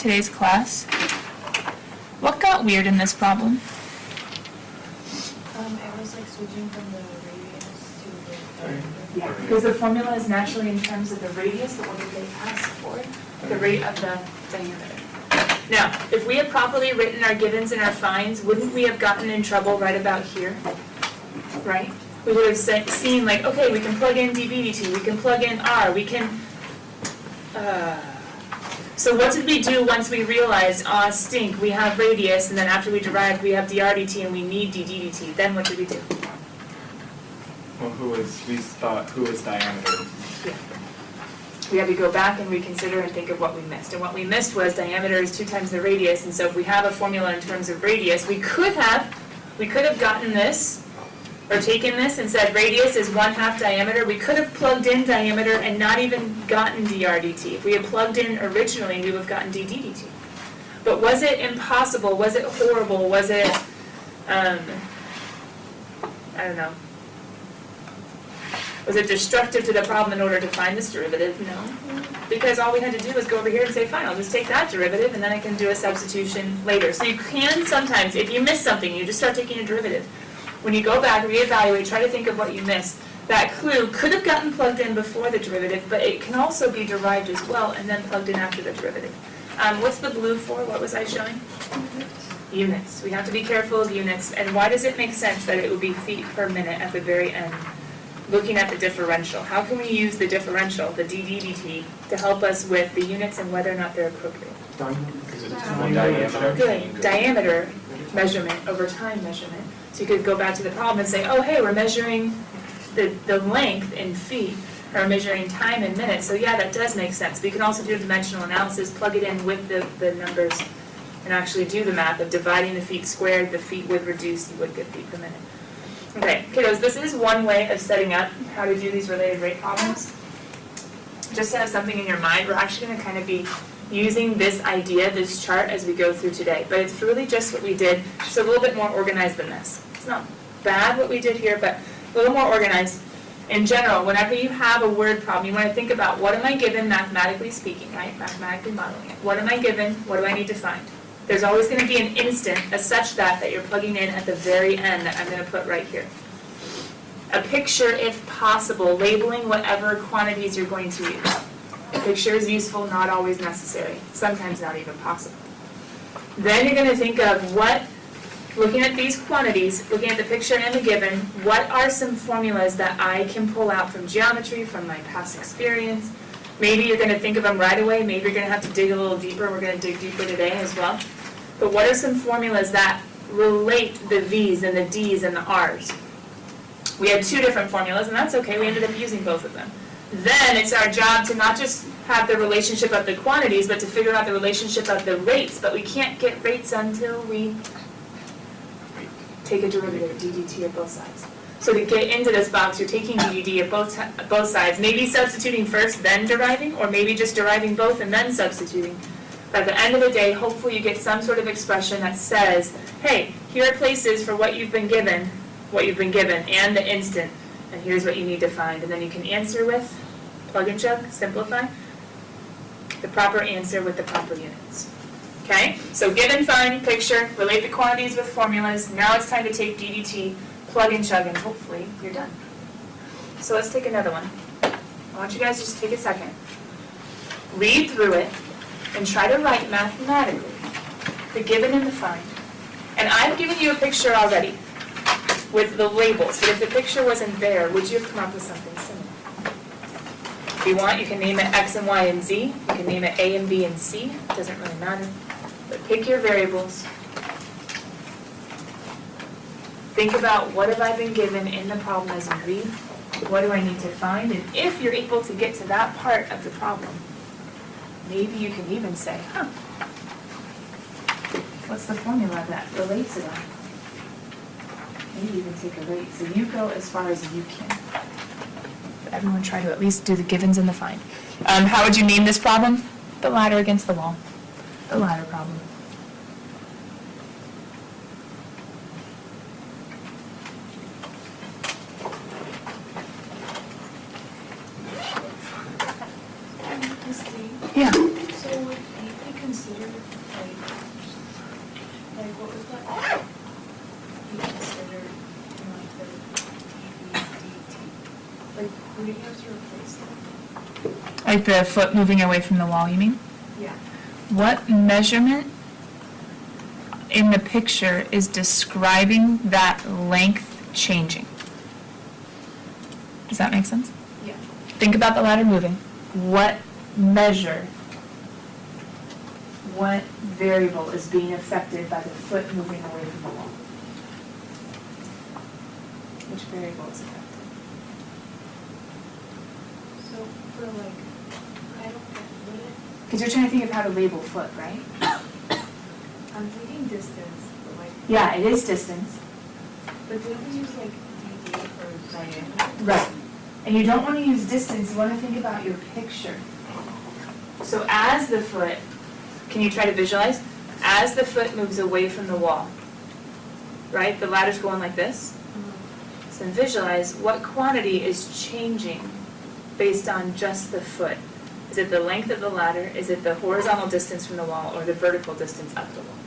today's class. What got weird in this problem? It was like switching from the radius to the diameter. Yeah, because the formula is naturally in terms of the radius, but what did they ask for? The rate of the diameter. Now, if we had properly written our givens and our finds, wouldn't we have gotten in trouble right about here? Right? We would have seen like, okay, we can plug in dB dt, we can plug in r, we can... So what did we do once we realized, stink, we have radius, and then after we derived, we have dr dt, and we need dd dt. Then what did we do? Well, we thought who was diameter? Yeah. We had to go back and reconsider and think of what we missed. And what we missed was diameter is 2 times the radius, and so if we have a formula in terms of radius, we could have gotten this, or taken this and said radius is 1/2 diameter. We could have plugged in diameter and not even gotten dr dt. If we had plugged in originally, we would have gotten dd dt. But was it impossible? Was it horrible? Was it, I don't know. Was it destructive to the problem in order to find this derivative? No. Because all we had to do was go over here and say, fine, I'll just take that derivative and then I can do a substitution later. So you can sometimes, if you miss something, you just start taking a derivative. When you go back, reevaluate, try to think of what you missed. That clue could have gotten plugged in before the derivative, but it can also be derived as well and then plugged in after the derivative. What's the blue for? What was I showing? Units. We have to be careful of units. And why does it make sense that it would be feet per minute at the very end? Looking at the differential. How can we use the differential, the dd dt, to help us with the units and whether or not they're appropriate? Because it's diameter. Good. Diameter measurement over time measurement. So you could go back to the problem and say, oh, hey, we're measuring the length in feet, or measuring time in minutes. So yeah, that does make sense. But you can also do a dimensional analysis, plug it in with the numbers, and actually do the math of dividing the feet squared. The feet would reduce, you would get feet per minute. Okay, kiddos, this is one way of setting up how to do these related rate problems. Just to have something in your mind, we're actually going to kind of be using this idea, this chart, as we go through today. But it's really just what we did, just a little bit more organized than this. It's not bad what we did here, but a little more organized. In general, whenever you have a word problem, you want to think about what am I given mathematically speaking, right? Mathematically modeling it. What am I given? What do I need to find? There's always going to be an instant, a such that you're plugging in at the very end that I'm going to put right here. A picture, if possible, labeling whatever quantities you're going to use. A picture is useful, not always necessary, sometimes not even possible. Then you're going to think of what, looking at these quantities, looking at the picture and the given, what are some formulas that I can pull out from geometry, from my past experience. Maybe you're going to think of them right away, maybe you're going to have to dig a little deeper, we're going to dig deeper today as well. But what are some formulas that relate the V's and the D's and the R's? We had 2 different formulas, and that's okay, we ended up using both of them. Then it's our job to not just have the relationship of the quantities, but to figure out the relationship of the rates. But we can't get rates until we take a derivative, ddt at both sides. So to get into this box, you're taking ddt at both sides, maybe substituting first, then deriving, or maybe just deriving both and then substituting. By the end of the day, hopefully you get some sort of expression that says, hey, here are places for what you've been given, and the instant, and here's what you need to find. And then you can answer with, plug and chug, simplify, the proper answer with the proper units. Okay? So given, find, picture, relate the quantities with formulas. Now it's time to take ddt, plug and chug, and hopefully you're done. So let's take another one. I want you guys to just take a second. Read through it and try to write mathematically the given and the find. And I've given you a picture already with the labels, but if the picture wasn't there, would you have come up with something similar? If you want, you can name it X and Y and Z. You can name it A and B and C. It doesn't really matter. But pick your variables. Think about what have I been given in the problem as you read. What do I need to find? And if you're able to get to that part of the problem, maybe you can even say, what's the formula that relates to that? Maybe even take a rate. So you go as far as you can. But everyone try to at least do the givens and the find. How would you name this problem? The ladder against the wall. The ladder problem. Yeah. So would A be considered like what would that be considered in like the EBDT? Like, would you have to replace that? Like the foot moving away from the wall, you mean? Yeah. What measurement in the picture is describing that length changing? Does that make sense? Yeah. Think about the ladder moving. What measure, what variable is being affected by the foot moving away from the wall? Which variable is affected? So for like, I don't get, would it, Because you're trying to think of how to label foot, right? I'm thinking distance, but like. Yeah, it is distance. But didn't we use like DD for diameter? Right. And you don't want to use distance, you want to think about your picture. So as the foot, can you try to visualize? As the foot moves away from the wall, right? The ladder's going like this. So visualize what quantity is changing based on just the foot. Is it the length of the ladder? Is it the horizontal distance from the wall or the vertical distance up the wall?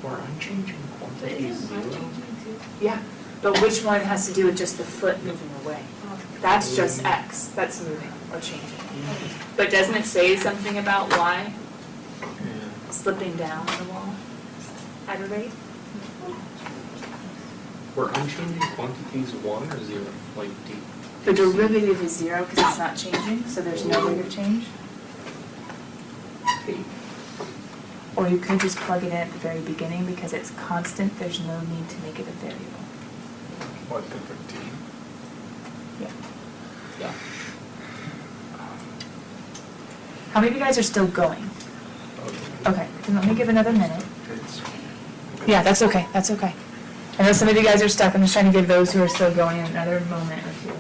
Or unchanging But quantity is isn't one zero. changing too? Yeah. But which one has to do with just the foot moving away? That's just X, that's moving or changing. But doesn't it say something about Y Yeah. slipping down the wall at a rate? Were unchanging quantities 1 or 0, like D? The derivative is 0 because it's not changing, so there's no rate of change. Or you could just plug it in at the very beginning because it's constant, there's no need to make it a variable. What, the 13? Yeah. Yeah. How many of you guys are still going? Okay, then let me give another minute. Yeah, that's okay, that's okay. I know some of you guys are stuck, I'm just trying to give those who are still going another moment or two.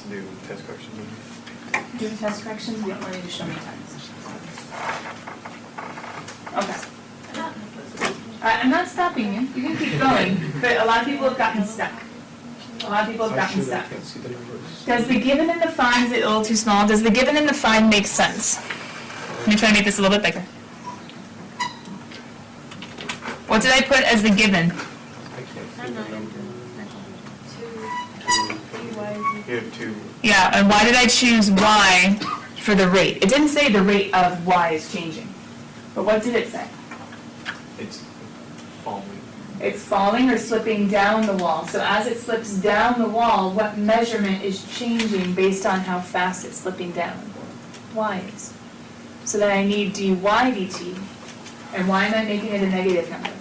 Do test questions. Doing test corrections, you don't want me to show me times. Okay. I'm not stopping you, you can keep going, but a lot of people have gotten stuck. A lot of people have gotten Actually, I stuck. can't see the numbers. Does the given and the find, is it a little too small? Does the given and the find make sense? Let me try to make this a little bit bigger. What did I put as the given? I can't see the numbers. You have two. Yeah, and why did I choose y for the rate? It didn't say the rate of y is changing, but what did it say? It's falling. It's falling or slipping down the wall. So as it slips down the wall, what measurement is changing based on how fast it's slipping down? Y is. So then I need dy dt. And why am I making it a negative number?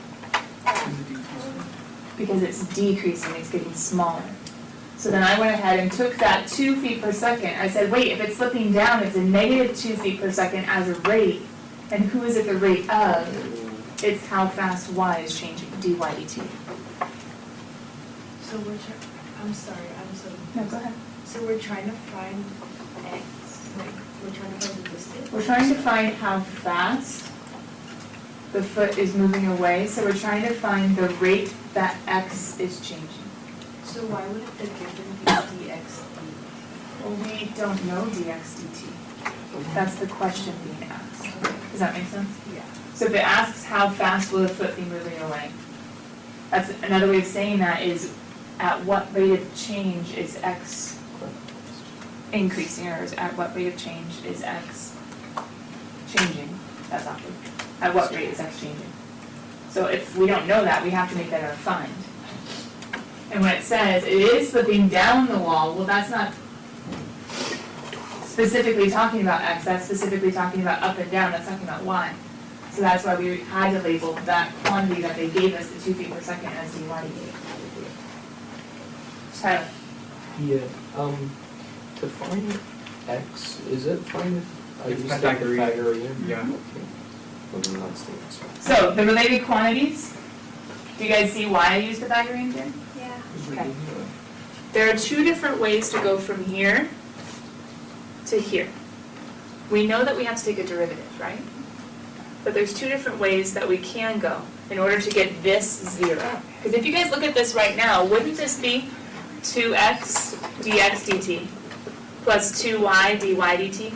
Because it's decreasing, it's getting smaller. So then I went ahead and took that 2 feet per second. I said, wait, if it's slipping down, it's a negative 2 feet per second as a rate. And who is it the rate of? It's how fast y is changing, dy dt. So I'm sorry, I'm so. No, go ahead. So we're trying to find x, like, we're trying to find the distance? We're trying to find how fast the foot is moving away. So we're trying to find the rate that x is changing. So why wouldn't the given be dxd? Well, we don't know dx dt. That's the question being asked. Does that make sense? Yeah. So if it asks how fast will the foot be moving away, that's another way of saying that is at what rate of change is x increasing, or is at what rate of change is x changing? That's awkward. At what rate is x changing? So if we don't know that, we have to make that our find. And when it says it is slipping down the wall, well, that's not specifically talking about x, that's specifically talking about up and down, that's talking about y. So that's why we had to label that quantity that they gave us, the 2 feet per second, as dy dt. Tyler? Yeah, to find x, is it fine if I It's use the Pythagorean. Pythagorean? Yeah. Okay. Well, then that's the answer. So, the related quantities, do you guys see why I used Pythagorean here? Yeah. Okay. There are two different ways to go from here to here. we know that we have to take a derivative, right? But there's two different ways that we can go in order to get this 0. Because if you guys look at this right now, wouldn't this be 2x dx dt plus 2y dy dt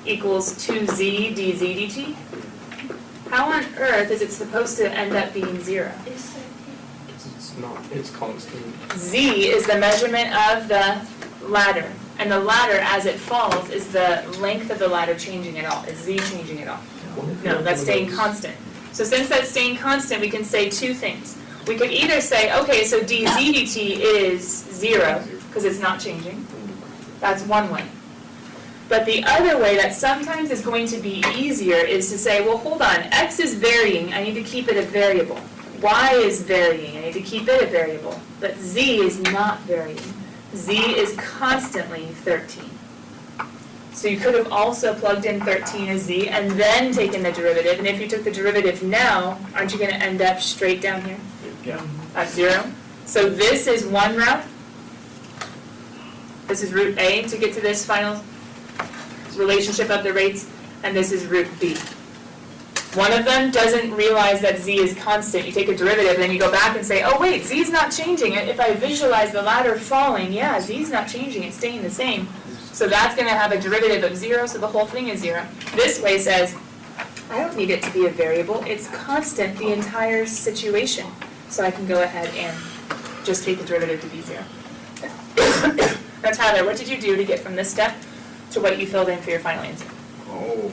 equals 2z dz dt? How on earth is it supposed to end up being 0? It's not, it's constant. Z is the measurement of the ladder, and the ladder as it falls is the length of the ladder changing at all. Is Z changing at all? No, that's staying constant. So since that's staying constant, we can say two things. We could either say, okay, so dz dt is 0, because it's not changing. That's one way. But the other way that sometimes is going to be easier is to say, well, hold on, x is varying, I need to keep it a variable. Y is varying, I need to keep it a variable. But z is not varying. Z is constantly 13. So you could have also plugged in 13 as z and then taken the derivative. And if you took the derivative now, aren't you going to end up straight down here? Yeah. At 0. So this is one route. This is route A to get to this final relationship of the rates, and this is route B. One of them doesn't realize that z is constant. You take a derivative, and then you go back and say, oh wait, z is not changing. If I visualize the ladder falling, yeah, z is not changing, it's staying the same. So that's going to have a derivative of 0, so the whole thing is 0. This way says, I don't need it to be a variable, it's constant the entire situation. So I can go ahead and just take the derivative to be 0. Now Tyler, what did you do to get from this step to what you filled in for your final answer? Oh,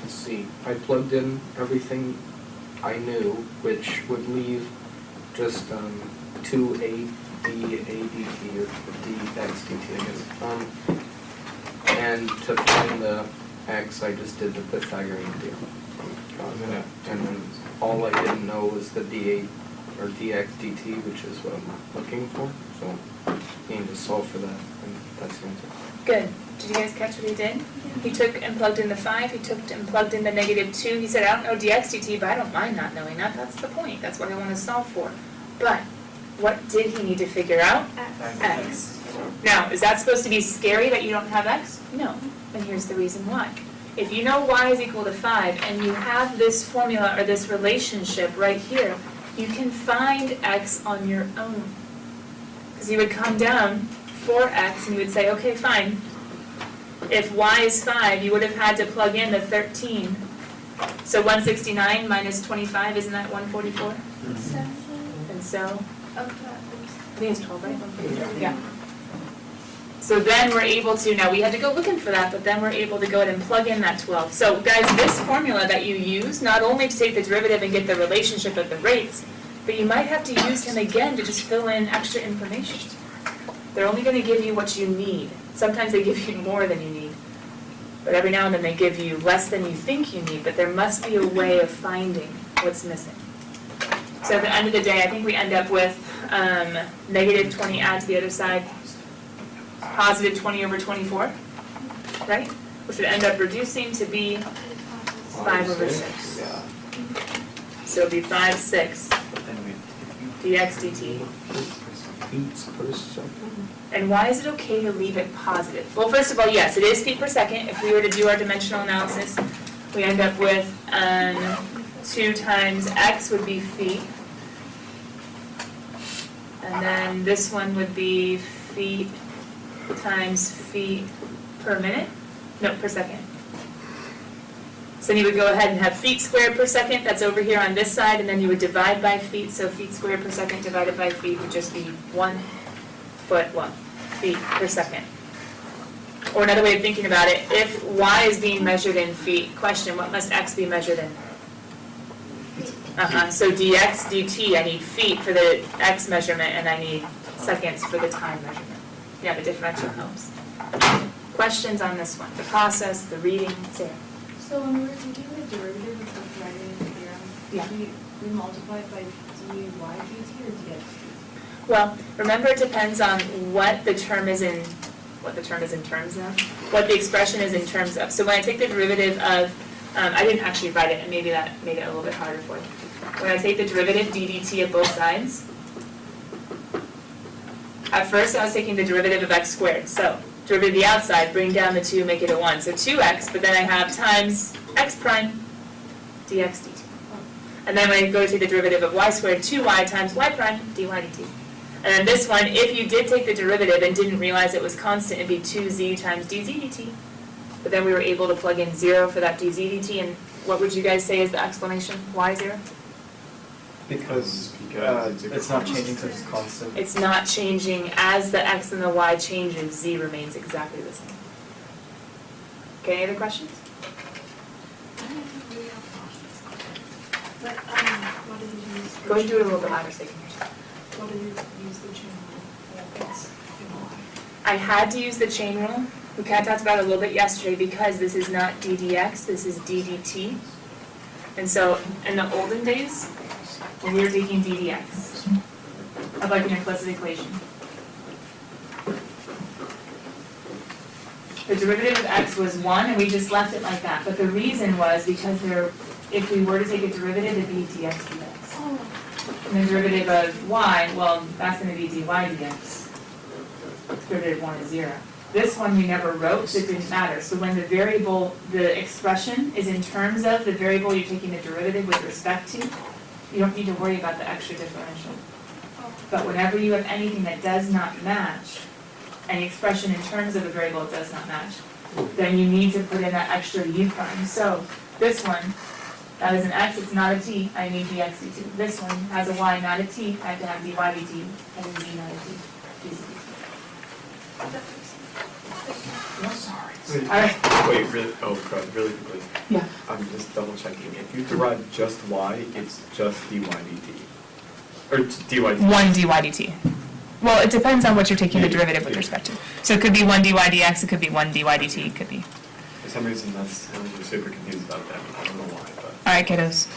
let's see. I plugged in everything I knew, which would leave just 2a dt or dx dt, I guess. And to find the x, I just did the Pythagorean theorem. And then all I didn't know was the dA or dx dt, which is what I'm looking for. So I need to solve for that, and that's the answer. Good. Did you guys catch what he did? He took and plugged in the 5, he took and plugged in the -2. He said, I don't know dx dt, but I don't mind not knowing that. That's the point. That's what I want to solve for. But what did he need to figure out? X. Now, is that supposed to be scary that you don't have x? No. And here's the reason why. If you know y is equal to 5, and you have this formula or this relationship right here, you can find x on your own. Because you would come down 4x and you would say, okay, fine. If y is 5, you would have had to plug in the 13. So 169 minus 25, isn't that 144? And so, I think it's 12, right? 144? Yeah. So then we're able to, now we had to go looking for that, but then we're able to go ahead and plug in that 12. So guys, this formula that you use, not only to take the derivative and get the relationship of the rates, but you might have to use him again to just fill in extra information. They're only going to give you what you need. Sometimes they give you more than you need. But every now and then they give you less than you think you need, but there must be a way of finding what's missing. So at the end of the day, I think we end up with -20 add to the other side, positive 20 over 24, right? Which would end up reducing to be 5 over 6. Yeah. So it would be 5, 6, dx dt. Beats per second. And why is it okay to leave it positive? Well, first of all, yes, it is feet per second. If we were to do our dimensional analysis, we end up with 2 times x would be feet. And then this one would be feet times feet per minute? No, per second. So then you would go ahead and have feet squared per second, that's over here on this side, and then you would divide by feet, so feet squared per second divided by feet would just be 1 foot, feet per second. Or another way of thinking about it, if y is being measured in feet, question, what must x be measured in? So dx dt, I need feet for the x measurement, and I need seconds for the time measurement. Yeah, the differential helps. Questions on this one? The process, the reading, Sarah? So when we were taking the derivative of the Pythagorean theorem, Yeah. did we multiply it by dy dt or dx dt? Well, remember it depends on what the term is in terms of, what the expression is in terms of. So when I take the derivative of, I didn't actually write it, and maybe that made it a little bit harder for you. When I take the derivative ddt of both sides, at first I was taking the derivative of x squared. So derivative of the outside, bring down the 2, make it a 1. So 2x, but then I have times x prime dx dt. And then when I go to take the derivative of y squared, 2y times y prime dy dt. And then this one, if you did take the derivative and didn't realize it was constant, it'd be 2z times dz dt. But then we were able to plug in 0 for that dz dt, and what would you guys say is the explanation? Why 0? Because it's not changing since it's constant. It's not changing. As the x and the y changes, z remains exactly the same. Okay, any other questions? But, what did you use? Go ahead and do it a little bit louder so they can hear you. What did you use the chain rule for x and y? I had to use the chain rule. We kind of talked about it a little bit yesterday because this is not ddx, this is ddt. And so in the olden days, when we were taking ddx of like an implicit equation, the derivative of x was 1 and we just left it like that. But the reason was because if we were to take a derivative, it'd be dx dx. And the derivative of y, well, that's going to be dy dx. Derivative of 1 is 0. This one we never wrote, so it didn't matter. So when the variable, the expression is in terms of the variable you're taking the derivative with respect to, you don't need to worry about the extra differential. But whenever you have anything that does not match, any expression in terms of a variable that does not match, then you need to put in that extra u prime. So this one, that is an x, it's not a t, I need dx dt. This one has a y, not a t, I have to have dy dt, and a z, not a t, dz dt. Sorry. All right. Wait, really? Oh, God, really quickly. Yeah. I'm just double checking. If you derive just y, it's just dy dt. Or dy dt. 1 dy dt. Well, it depends on what you're taking the derivative with respect to. So it could be 1 dy dx, it could be 1 dy dt, it could be. For some reason, I'm super confused about that. I don't know why, but. All right, kiddos.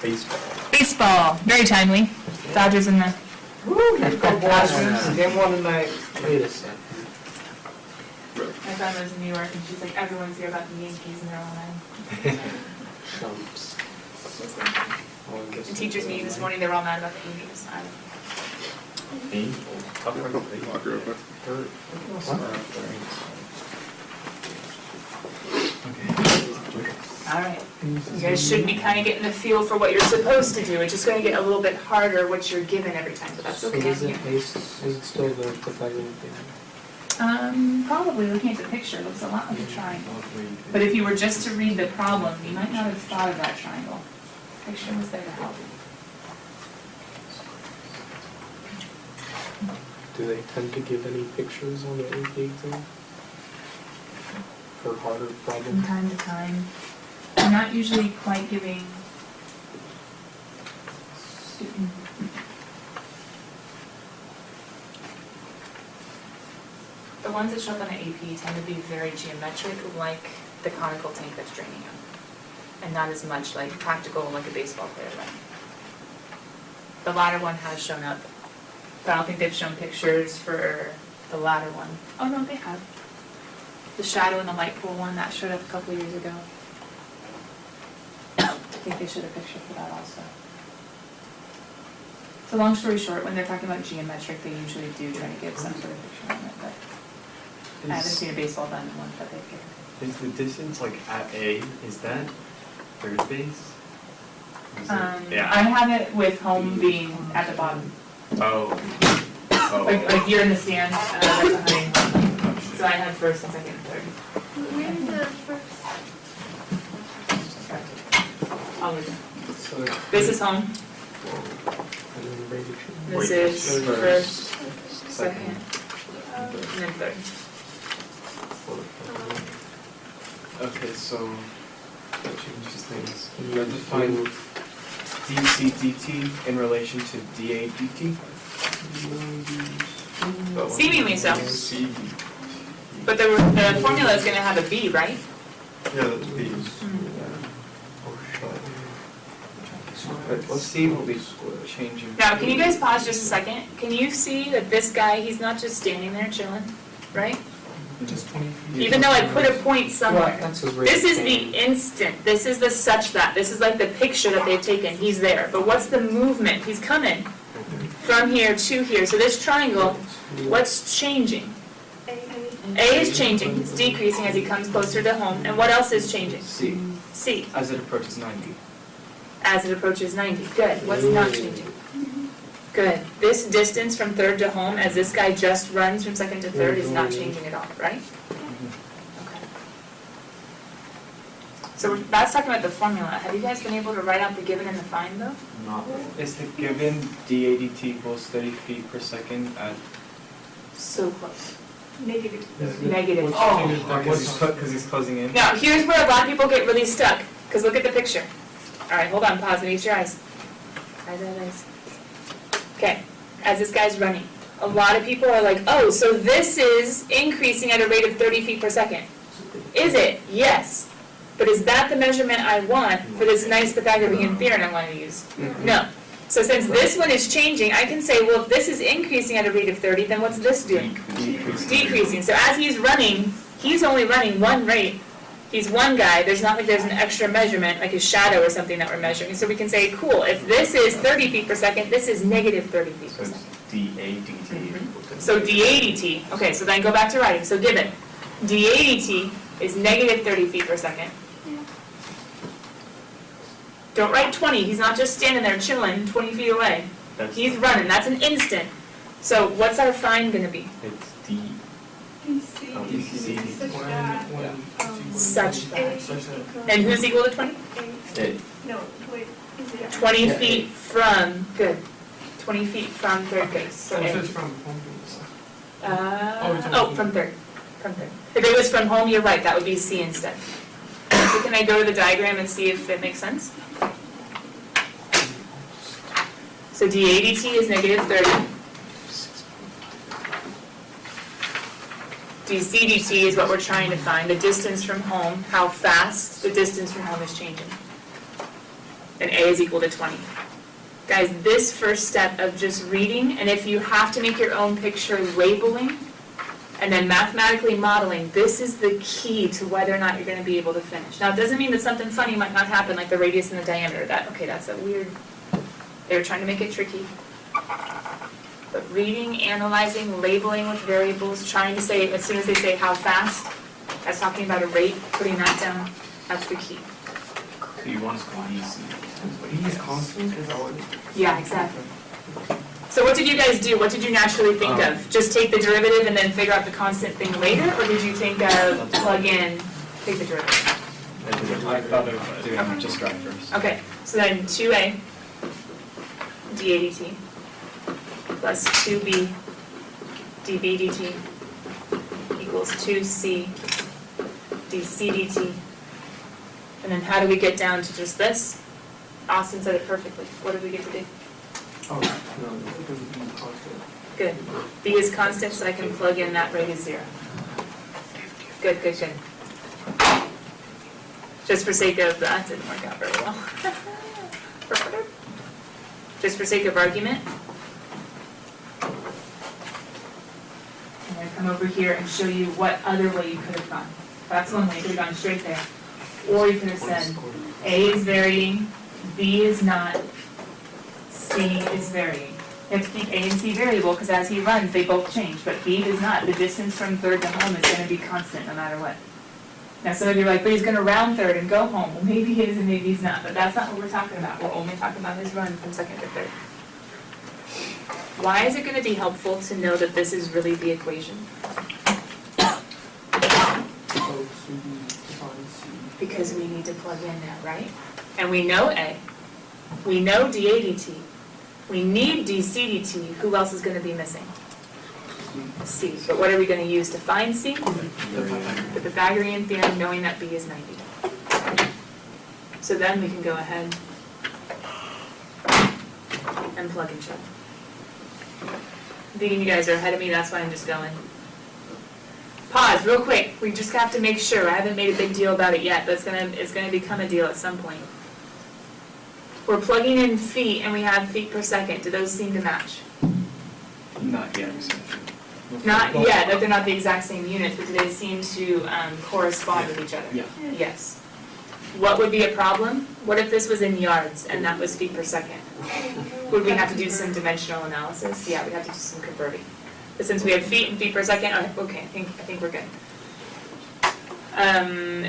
Baseball. Baseball, very timely. Dodgers in the. Woo, let's go Blossoms. Game 1 tonight. Wait a second. My friend lives in New York and she's like, everyone's here about the Yankees and they're all mad. Chumps. The teachers meeting this morning, they were all mad about the Yankees. I All right. You guys should be kind of getting the feel for what you're supposed to do. It's just going to get a little bit harder what you're given every time, but that's okay. So is it still the Pythagorean theorem? Probably looking at the picture, it looks a lot like a triangle. But if you were just to read the problem, you might not have thought of that triangle. The picture was there to help. Do they tend to give any pictures on the AP exam? For harder From problems? time to time. I'm not usually quite giving the ones that show up on the AP tend to be very geometric, like the conical tank that's draining out, and not as much like practical like a baseball player would. The latter one has shown up, but I don't think they've shown pictures for the latter one. Oh no, they have. The shadow and the light pool one, that showed up a couple years ago. I think they showed a picture for that also. So long story short, when they're talking about geometric, they usually do try to give some sort of picture on it, but I haven't seen a baseball diamond one that they've given. Is the distance like at A, is that third base? I have it with home being at the bottom. Oh. Like you're in the stands, that's behind home. So I have first and second and third. Where's the first? I'll leave it. This is home. This is first, second, and then third. Okay, so that changes things. You have to find dc dt in relation to dA dt. Seemingly so. But the formula is going to have a b, right? Yeah, that's b. Let's see what we changing. Now, can you guys pause just a second? Can you see that this guy, he's not just standing there chilling, right? Even though I put a point somewhere. This is the instant. This is the such that. This is like the picture that they've taken. He's there. But what's the movement? He's coming. from here to here. So this triangle, what's changing? A is changing, it's decreasing as he comes closer to home, and what else is changing? C, C, as it approaches 90. as it approaches 90. Good, what's not changing? Good, this distance from third to home, as this guy just runs from second to third, is not changing at all, right? Okay. So that's talking about the formula. Have you guys been able to write out the given and the find though? Not Is the given dAdt equals 30 feet per second at... So close. Negative. Negative. Because he's closing in? Now, here's where a lot of people get really stuck, because look at the picture. All right, hold on, pause and use your eyes. Eyes. Okay, as this guy's running, a lot of people are like, oh, so this is increasing at a rate of 30 feet per second. Is it? Yes. But is that the measurement I want for this nice Pythagorean theorem I want to use? No. So since this one is changing, I can say, well, if this is increasing at a rate of 30, then what's this doing? Decreasing. So as he's running, he's only running one rate. He's one guy. There's not like there's an extra measurement, like his shadow or something that we're measuring. So we can say, cool, if this is 30 feet per second, this is negative 30 feet per So second. it's dAdt. So dAdt, okay, so then go back to writing. So given dAdt is negative 30 feet per second. Don't write 20. He's not just standing there chilling 20 feet away. He's running. That's an instant. So what's our find going to be? It's D. Such that. And who's equal to 20? No, wait, is it? 20 feet from, good. 20 feet from third base. So A. from home base. From third. From third. If it was from home, you're right. That would be C instead. So can I go to the diagram and see if it makes sense? So dAdt is negative 30. dCdt is what we're trying to find, the distance from home, how fast the distance from home is changing. And A is equal to 20. Guys, this first step of just reading, and if you have to make your own picture, labeling, and then mathematically modeling, this is the key to whether or not you're going to be able to finish. Now, it doesn't mean that something funny might not happen, like the radius and the diameter. That's a weird, they were trying to make it tricky. But reading, analyzing, labeling with variables, trying to say, as soon as they say how fast, that's talking about a rate, putting that down, that's the key. So you want to go DC. B is constant, is that what? Yeah, exactly. So what did you guys do? What did you naturally think of? Just take the derivative and then figure out the constant thing later? Or did you think of plug in, take the derivative? I thought of doing just drive first. Okay, so then 2a dAdt plus 2b dB dt equals 2c dC dt. And then how do we get down to just this? Austin said it perfectly. What did we get to do? Oh, no, because B is constant. Good. B is constant, so I can plug in that rate is 0. Good. Just for sake of, that didn't work out very well. Just for sake of argument, I'm going to come over here and show you what other way you could have gone. That's one way, you could have gone straight there. Or you could have said, A is varying, B is not, C is varying. You have to keep A and C variable because as he runs, they both change, but B does not. The distance from third to home is going to be constant no matter what. Now some of you are like, but he's going to round third and go home. Well, maybe he is and maybe he's not, but that's not what we're talking about. We're only talking about his run from second to third. Why is it going to be helpful to know that this is really the equation? Because we need to plug in now, right? And we know A. We know dAdt. We need dCdt. Who else is going to be missing? C. But what are we going to use to find C? The Pythagorean theorem, knowing that B is 90. So then we can go ahead and plug and check. I'm thinking you guys are ahead of me, that's why I'm just going. Pause, real quick. We just have to make sure. I haven't made a big deal about it yet, but it's gonna become a deal at some point. We're plugging in feet and we have feet per second. Do those seem to match? Not yet. Not yet, that they're not the exact same units, but do they seem to correspond with each other? Yeah. Yes. What would be a problem? What if this was in yards and that was feet per second? Would we have to do some dimensional analysis? Yeah, we'd have to do some converting. But since we have feet and feet per second, okay, I think we're good.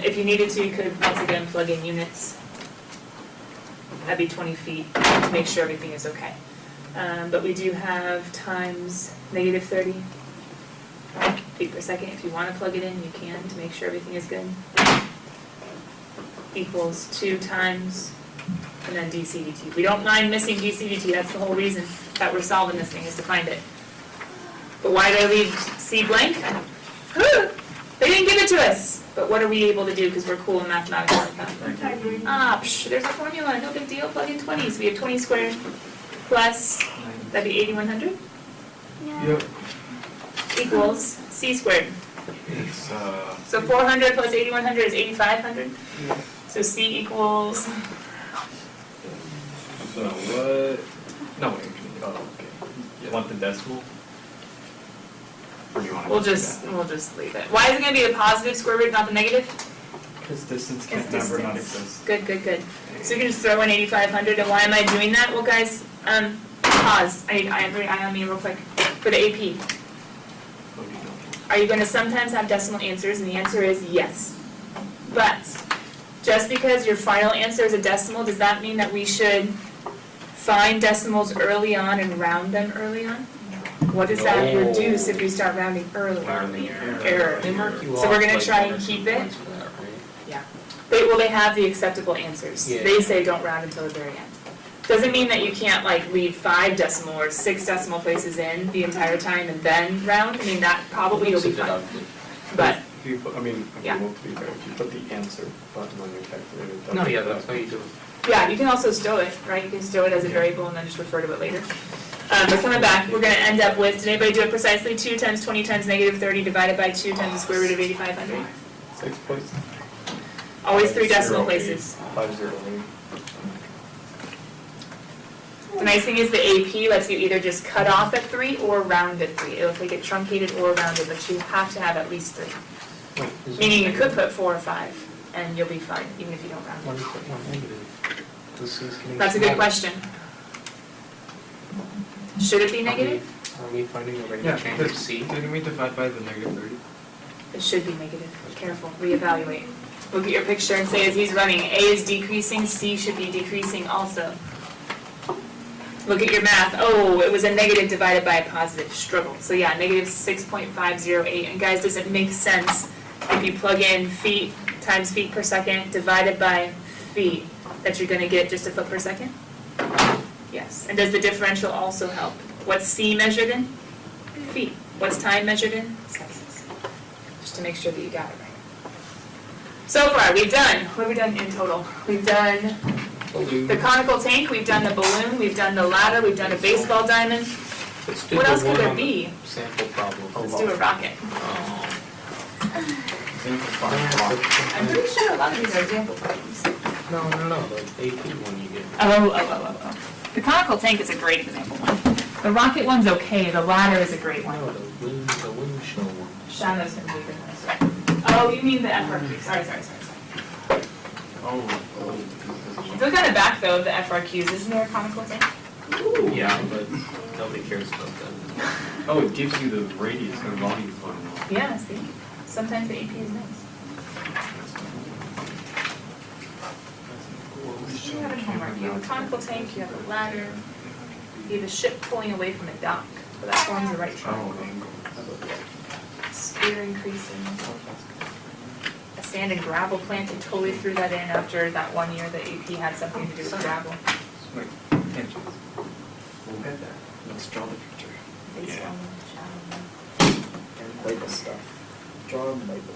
If you needed to, you could once again plug in units. That'd be 20 feet to make sure everything is okay. But we do have times negative 30 feet per second. If you want to plug it in, you can to make sure everything is good. Equals 2 times, and then dc dt. We don't mind missing dc dt. That's the whole reason that we're solving this thing, is to find it. But why did I leave C blank? They didn't give it to us. But what are we able to do because we're cool in mathematics like that? There's a formula, no big deal, plug in 20s. We have 20 squared plus, that'd be 8100? Yep. Equals C squared. It's, So 400 plus 8100 is 8500. So C equals, so what? No, wait, oh, okay. You want the decimal? Or do you want to we'll just leave it. Why is it going to be the positive square root, not the negative? Because distance It's can never not distance. exist. Good. So you can just throw in 8500, and why am I doing that? Well, guys, pause. I on me real quick. For the AP, What do you know? are you going to sometimes have decimal answers? And the answer is yes. But just because your final answer is a decimal, does that mean that we should find decimals early on and round them early on? What does that No. reduce if we start rounding early? Error. They mark you So off, we're gonna like, try and 1 or 2 keep it? points for that, right? They have the acceptable answers. Yeah. They say don't round until the very end. Doesn't mean that you can't leave 5 decimal or 6 decimal places in the entire time and then round. I mean, that probably you'll be It's a fine. deductive. But, If you put, Yeah. well, to be fair, if you put the answer button on your calculator, it No, doesn't- yeah, that's how you do it. yeah, you can also stow it, right? You can stow it as a variable and then just refer to it later. But coming back, we're going to end up with, did anybody do it precisely? 2 times 20 times negative 30 divided by 2 times the square root of 8500. 6 points. Always 3 decimal 0.8, places. 508. The nice thing is the AP lets you either just cut off at 3 or round at 3. It'll take it truncated or rounded, but you have to have at least 3. Wait, is it- Meaning you could put 4 or 5, and you'll be fine, even if you don't round Why it. do you put 1 negative? This is getting That's a good smaller. question. Should it be negative? Are we finding a rate Yeah, of change but of C? didn't we divide by the negative 30? It should be negative. Careful, reevaluate. Look at your picture and say as he's running, A is decreasing, C should be decreasing also. Look at your math. Oh, it was a negative divided by a positive. Struggle. So yeah, negative 6.508. And guys, does it make sense if you plug in feet times feet per second divided by feet that you're going to get just a foot per second? Yes. And does the differential also help? What's C measured in? Feet. What's time measured in? Seconds. Just to make sure that you got it right. So far, we've done, what have we done in total? We've done the conical tank, we've done the balloon, we've done the ladder, we've done a baseball diamond. Let's do What the else could one there on the be? Sample problem. Let's do a rocket. Oh. I'm pretty sure a lot of these are example problems. No, the AP one you get. Oh. The conical tank is a great example one. The rocket one's okay, the ladder is a great one. No, the wind shell one. Shadow's gonna be a good one. Oh, you mean the FRQ, sorry. If you look on the back though of the FRQs, isn't there a conical tank? Yeah, but nobody cares about that. Oh, it gives you the radius and volume on it. Yeah, see? Sometimes the AP is nice. What do you have in homework? You have a conical tank, you have a ladder, you have a ship pulling away from a dock, so that forms the right triangle. Spear increasing. A sand and gravel plant, they totally threw that in after that 1 year that AP had something to do with gravel. Wait, tangents. We'll get there. Let's draw the picture. Baseball, And label stuff. Draw and label.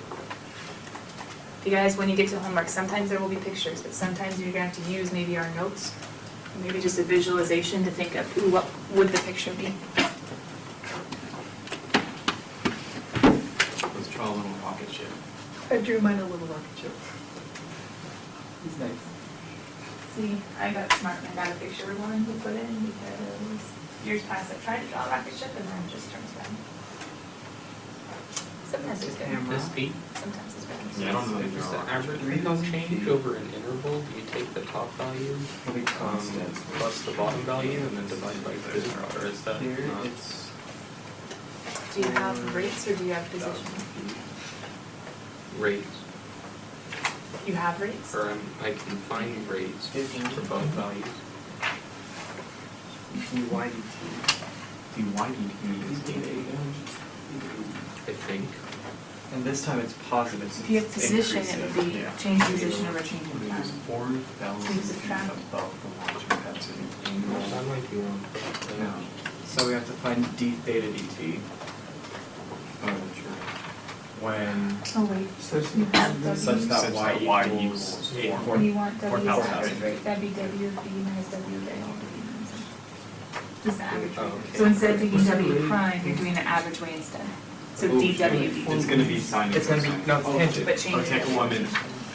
You guys, when you get to homework, sometimes there will be pictures, but sometimes you're gonna have to use maybe our notes, or maybe just a visualization to think of, ooh, what would the picture be? Let's draw a little rocket ship. I drew mine a little rocket ship. He's nice. See, I got smart and I got a picture one to put in because years past I tried to draw a rocket ship and then it just turns around. Sometimes Sometimes it's good, Camera. This D, sometimes it's bad. Yeah, I don't know if is you're the on. average rate change over an interval? Do you take the top value It'll be constant. plus the bottom value and then divide by 2? Or is that Here, not? it's. Do you have rates or do you have position? Rates? You have rates? Or I can find rates for both values. DYDT. DYDT is data. I think. And this time it's positive, it's If you have position, it would be Yeah. change position over change in It time. is 4,000 Please feet subtract. above the launching pad, so the angle. That might be wrong. No. So we have to find d theta dt Oh, sure. when Oh, wait. Such You have W. such that y equals What do you want W as 4,000. average rate? That'd be W of B minus W of A all to B minus A. Just the average Oh, rate. okay. So instead of taking W prime, you're doing the average way instead. So Oh, dW It's gonna be sine. it's gonna be, no, it's tangent. But change Oh, it. take 1 minute,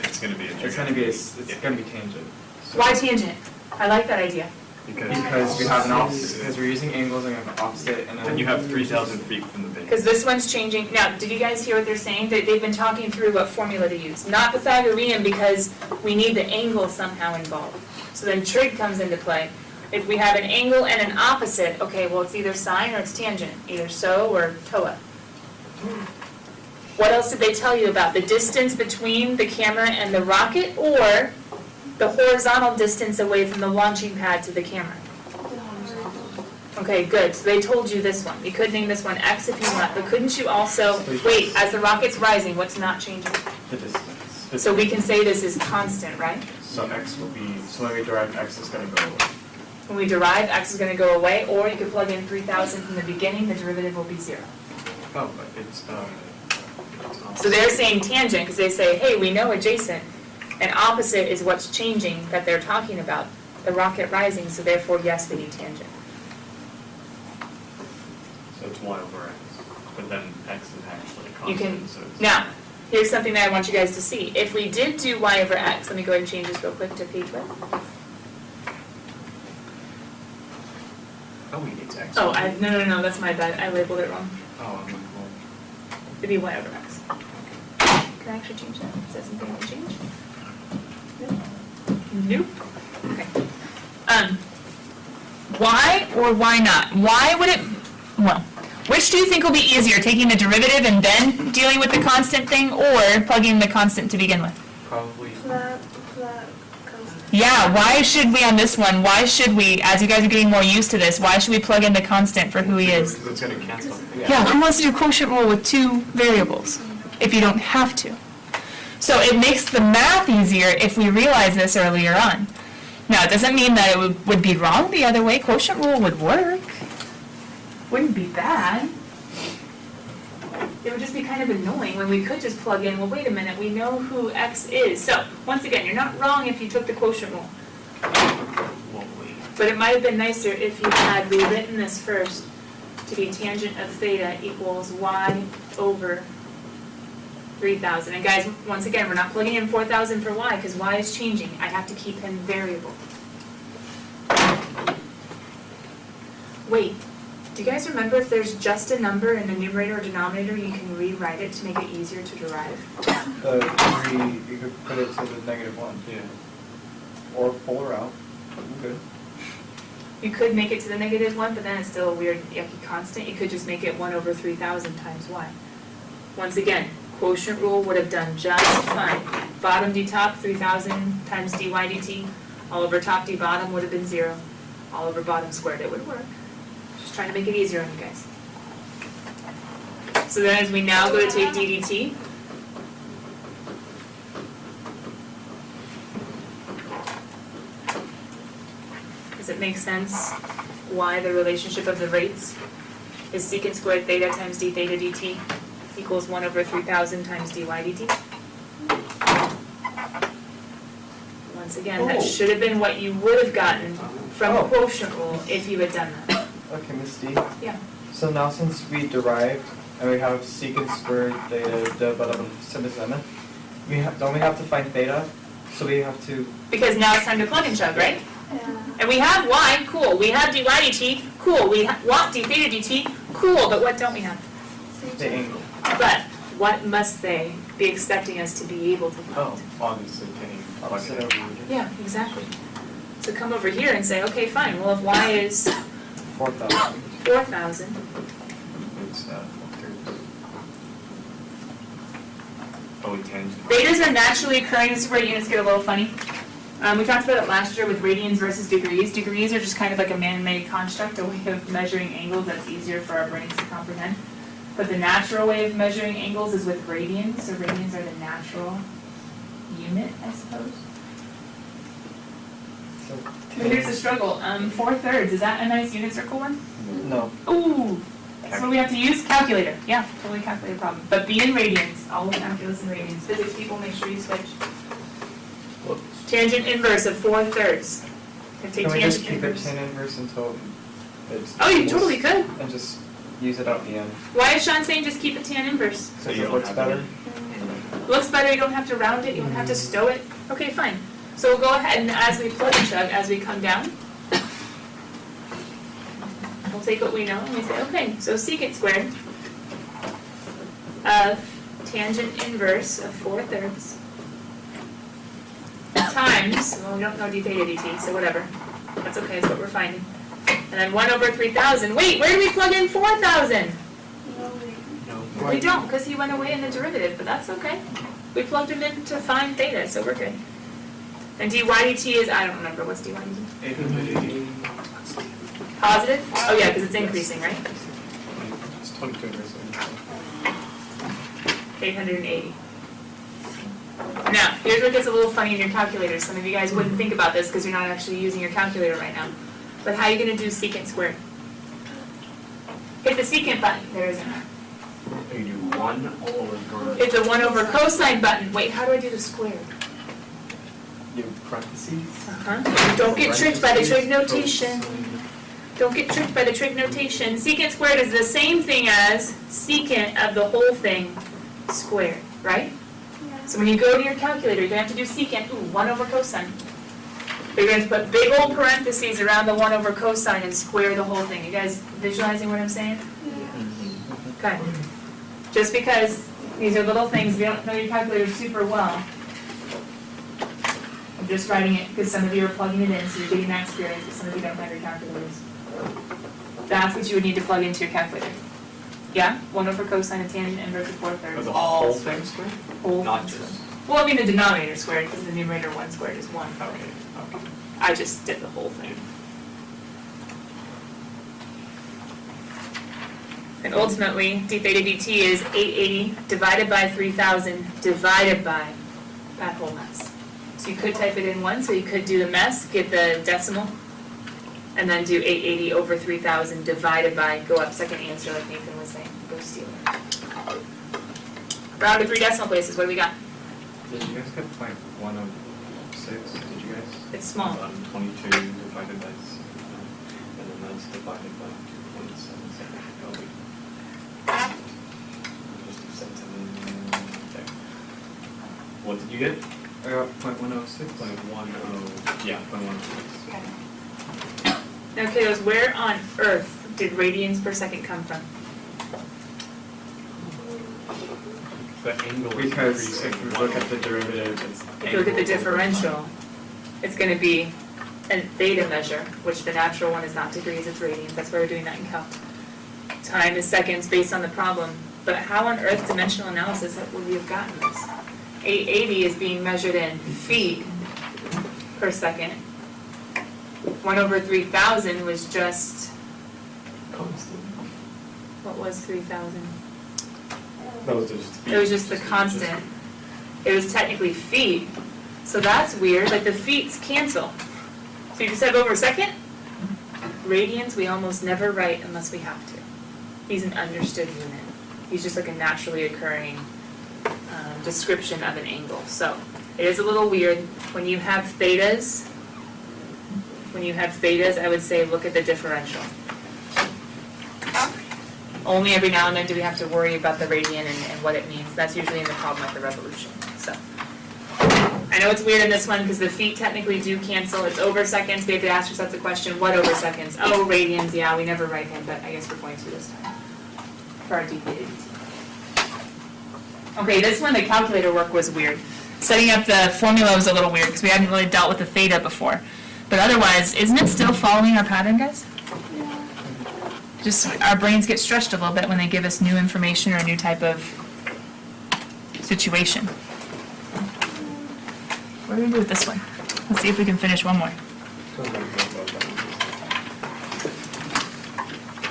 it's gonna be a. It's gonna be, it's gonna be tangent. So- Why tangent? I like that idea. Because we have an opposite, because we're using angles and we have an opposite and then. And you have 3,000 feet from the base. Because this one's changing. Now, did you guys hear what they're saying? They've been talking through what formula to use. Not Pythagorean because we need the angle somehow involved. So then trig comes into play. If we have an angle and an opposite, okay, well, it's either sine or it's tangent. Either so or toa. What else did they tell you about? The distance between the camera and the rocket or the horizontal distance away from the launching pad to the camera? Okay, good. So they told you this one. You could name this one X if you want, but couldn't you also, wait, as the rocket's rising, what's not changing? The distance. So we can say this is constant, right? So x will be, so when we derive x is gonna go away. When we derive, X is going to go away, or you could plug in 3,000 from the beginning, the derivative will be 0. Oh, but it's, So they're saying tangent, because they say, hey, we know adjacent, and opposite is what's changing that they're talking about, the rocket rising, so therefore, yes, we need tangent. So it's y over x, but then x is actually a You can, constant, so it's. now, here's something that I want you guys to see. If we did do y over x, let me go ahead and change this real quick to page 1. Oh, we need x. Oh, no, that's my bad, I labeled it wrong. Oh, I'm like, well, It'd be y over x. Can I actually change that? Is that something I can change? Nope. Okay. Why or why not? Why would it, well, which do you think will be easier, taking the derivative and then dealing with the constant thing, or plugging the constant to begin with? probably, Yeah, why should we on this one, why should we, as you guys are getting more used to this, why should we plug in the constant for who he is? because it's gonna cancel. Yeah, who wants to do quotient rule with 2 variables if you don't have to? So it makes the math easier if we realize this earlier on. Now, it doesn't mean that it would be wrong the other way. Quotient rule would work. Wouldn't be bad. It would just be kind of annoying when we could just plug in, well, wait a minute, we know who x is. So, once again, you're not wrong if you took the quotient rule. Well, wait. But it might have been nicer if you had rewritten this first to be tangent of theta equals y over 3,000. And guys, once again, we're not plugging in 4,000 for y because y is changing. I have to keep him variable. Wait, do you guys remember if there's just a number in the numerator or denominator, you can rewrite it to make it easier to derive? you could put it to the -1. Yeah. Or polar out, good. You could make it to the -1, but then it's still a weird yucky constant. You could just make it 1 over 3,000 times y. Once again, quotient rule would have done just fine. Bottom d top, 3,000 times dy dt. All over top d bottom would have been 0. All over bottom squared, it would work. Just trying to make it easier on you guys. So then as we now go to take d dt, does it make sense why the relationship of the rates is secant squared theta times d theta dt equals 1 over 3,000 times dy dt? Once again, that should have been what you would have gotten from Oh. quotient rule if you had done that. Okay, Miss D. Yeah. So now since we derived and we have secant squared theta don't we have to find theta? So we have to, Because now it's time to plug and chug, right? And we have y, cool. We have dy dt, cool. We want d theta dt, cool. But what don't we have? the angle. But what must they be expecting us to be able to Oh, find? obviously, can you plug it in? Yeah, exactly. So come over here and say, okay, fine, well, if y is 4,000. 4,000, It's 4/3. Oh, we tangent. betas are naturally occurring. This is where units get a little funny. We talked about it last year with radians versus degrees. Degrees are just kind of like a man-made construct, a way of measuring angles that's easier for our brains to comprehend. But the natural way of measuring angles is with radians. So radians are the natural unit, I suppose. But here's the struggle. 4/3, is that a nice unit circle one? No. Ooh, that's what we have to use? Calculator. Yeah, totally calculator problem. But be in radians, all the calculus in radians. Physics people, make sure you switch. Tangent inverse of 4/3. Take Can we tangent just keep it inverse. tan inverse until it's... Oh, you totally could. And just use it out the end. Why is Sean saying just keep it tan inverse? So Because you it don't looks have better. Looks better, you don't have to round it, you don't have to stow it. Okay, fine. So we'll go ahead and as we plug and chug, as we come down, we'll take what we know and we say, okay, so secant squared of tangent inverse of 4/3 times, well, we don't know d theta dt, so whatever. That's okay, that's what we're finding. And then 1/3000. Wait, where do we plug in 4,000? We don't, because he went away in the derivative, but that's okay. We plugged him in to find theta, so we're good. And dy dt is, I don't remember, what's dy dt? 880. Positive? Oh yeah, because it's increasing, right? It's 22 inverse. 880. Now, here's where it gets a little funny in your calculators. Some of you guys wouldn't think about this because you're not actually using your calculator right now. But how are you going to do secant squared? Hit the secant button. There isn't. You do 1 over. Hit the 1 over cosine button. Wait, how do I do the squared? You parentheses. Don't get tricked by the trig notation. Don't get tricked by the trig notation. Secant squared is the same thing as secant of the whole thing squared, right? So when you go to your calculator, you're going to have to do secant, 1 over cosine. But you're going to put big old parentheses around the 1 over cosine and square the whole thing. You guys visualizing what I'm saying? Okay. Just because these are little things, if you don't know your calculator super well, I'm just writing it because some of you are plugging it in, so you're getting that experience, but some of you don't have your calculators. That's what you would need to plug into your calculator. Yeah? 1 over cosine and tangent inverse of 4/3. The all whole thing squared? whole Not thing just. squared. Well, I mean the denominator squared, because the numerator 1 squared is 1. Okay. I just did the whole thing. And ultimately, d theta dt is 880 divided by 3,000 divided by that whole mess. So you could type it in once, or you could do the mess, get the decimal, and then do 880 over 3,000 divided by, go up second answer like Nathan was saying, go steal it. Round to 3 decimal places, what do we got? Did you guys get like 1/6? Did you guys? It's small. 22 divided by 6, and then that's divided by 2.77. Just 2.77 there. What did you get? I got 0.106. 0.10, yeah, 0.106. Now, kiddos, where on earth did radians per second come from? The angle is Because increasing if we 1 look at the derivative, it's If you look at the angle over differential, it's going to be a theta measure, which the natural one is not degrees, it's radians. That's why we're doing that in calc. Time is seconds based on the problem. But how on earth dimensional analysis would we have gotten this? 880 is being measured in feet per second. 1 over 3,000 was just, constant. what was 3,000? That was just feet. It was just the constant. It was technically feet. So that's weird, like the feets cancel. So you just have over a second? Radians we almost never write unless we have to. He's an understood unit. He's just like a naturally occurring description of an angle. So it is a little weird. When you have thetas, I would say look at the differential. Only every now and then do we have to worry about the radian and what it means. That's usually in the problem at the revolution. So I know it's weird in this one because the feet technically do cancel. It's over seconds. We have to ask ourselves the question, what over seconds? Oh, radians, yeah, we never write him, but I guess we're going to this time for our d theta dt. Okay, this one, the calculator work was weird. Setting up the formula was a little weird because we hadn't really dealt with the theta before. But otherwise, isn't it still following our pattern, guys? Just our brains get stretched a little bit when they give us new information or a new type of situation. What do we do with this one? Let's see if we can finish one more.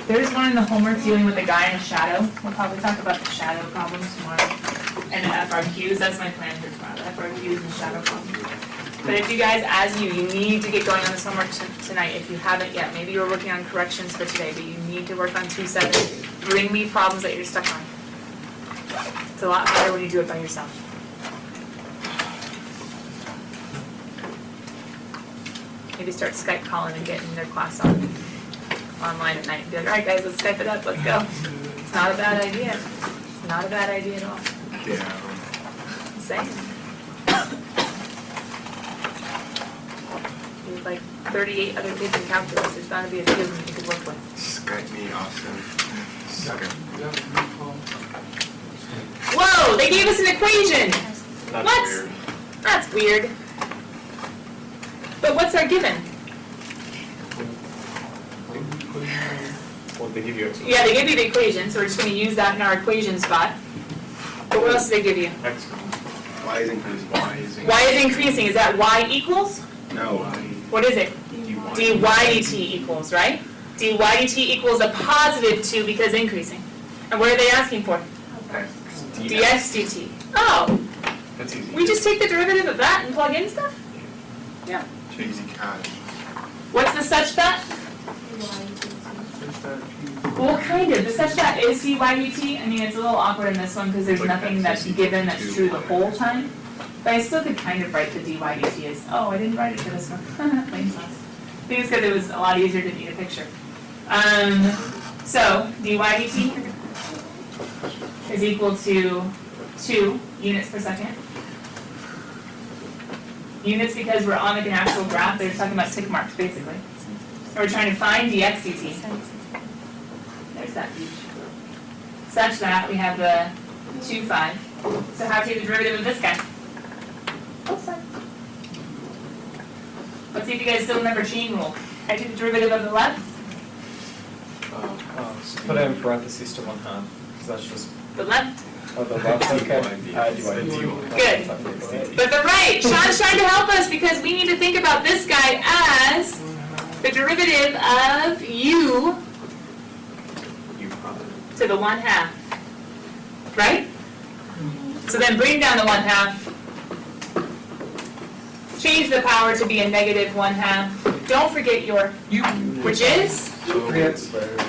There's one in the homework dealing with the guy in a shadow. We'll probably talk about the shadow problems tomorrow. And the FRQs, that's my plan for tomorrow, the FRQs and the shadow problems. But if you guys, you need to get going on this homework tonight if you haven't yet. Maybe you're working on corrections for today, but you need to work on 2-7. Bring me problems that you're stuck on. It's a lot harder when you do it by yourself. Maybe start Skype calling and getting their class online at night. Be like, all right guys, let's Skype it up, let's go. It's not a bad idea. It's not a bad idea at all. Yeah. Same. There's like 38 other kids in calculus. There's bound to be a few of them you could work with. Skype me, Austin. Sucker. Whoa! They gave us an equation! That's What? weird. That's weird. But what's our given? Well, they give you X. Yeah, they give you the equation, so we're just going to use that in our equation spot. But what else do they give you? X. Y is increasing. Y is increasing. Y is increasing. Is that y equals? No. What is it? dy dt equals, right? dy dt equals a positive 2 because increasing. And what are they asking for? dx dt. Oh, That's easy. we just take the derivative of that and plug in stuff? Yeah. Easy cash. What's the such that? Well, kind of. The such that is dy dt. I mean, it's a little awkward in this one because there's Like nothing X that's is given equal that's to true the Y. whole time. But I still could kind of write the dy dt as, oh, I didn't write it for this one. Plain sauce. I think it's because it was a lot easier to need a picture. So, dy dt is equal to 2 units per second. Units because we're on like an actual graph, they're talking about tick marks basically. So we're trying to find dx dt. There's that beach. Such that we have the 2, 5. So how to take the derivative of this guy? Both sides. Let's see if you guys still remember chain rule. I take the derivative of the left, So put it in parentheses to 1/2, because that's just, the left. oh, the left, okay. Good. But the right, Sean's trying to help us because we need to think about this guy as the derivative of u to the 1/2. Right? So then bring down the 1/2. Change the power to be a negative 1/2. Don't forget your u, which is? 3x squared.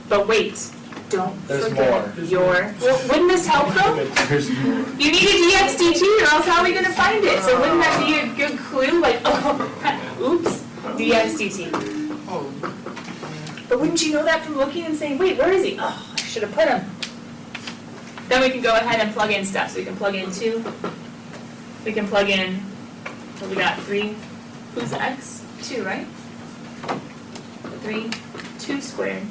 But wait, don't There's forget more. your. Well, wouldn't this help though? There's more. You need a dx dt or else how are we going to find it? So wouldn't that be a good clue? Like, oh, oops, dx dt. But wouldn't you know that from looking and saying, wait, where is he? Oh, I should have put him. Then we can go ahead and plug in stuff. So we can plug in 2. We can plug in, what we got, 3. Who's x? 2, right? 3, 2 squared,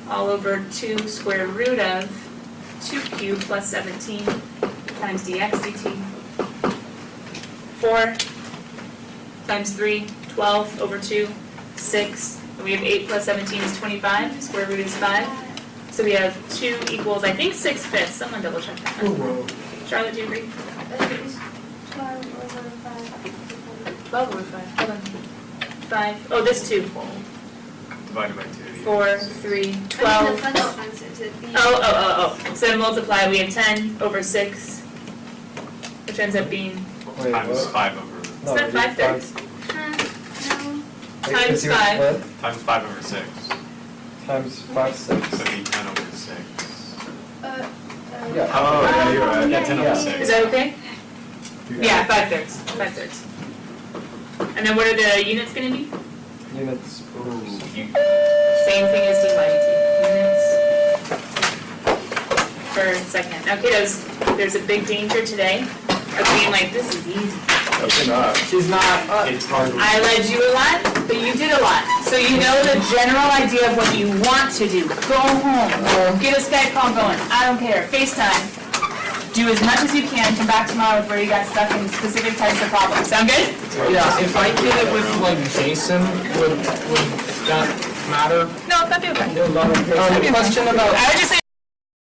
all over 2 square root of 2 cubed plus 17 times dx dt. 4 times 3, 12 over 2, 6. And we have 8 plus 17 is 25, square root is 5. So we have 2 equals, I think, 6/5. Someone double check that. Charlotte, do you agree? 12 over 5. 12 over 5, hold on. 5, oh, this 2. Divided by 2. 4, 3, 12. I mean, the consequences, it'd be. Oh. So then multiply, we have 10 over 6, which ends up being Wait, Times what? 5 over. No, Isn't that 5/3? No. Times 5. Times 5 over 6. Times 5, 6. So it'd be 10 over 6. Yeah. Oh, yeah, you're right. Yeah, 10 over Yeah. 6. Is that okay? Yeah, 5/3. 5/3. And then what are the units going to be? Units. Same thing as dy dt. Units per second. Now, kiddos, there's a big danger today of being like, this is easy. Okay, not. She's not. It's hard. I led you a lot, but you did a lot. So you know the general idea of what you want to do. Go home. Get a Skype call going. I don't care. FaceTime. do as much as you can, come back tomorrow with where you got stuck in specific types of problems. Sound good? Yeah, if I did it with like Jason, would that matter? No, that'd be okay. Question about. I would just say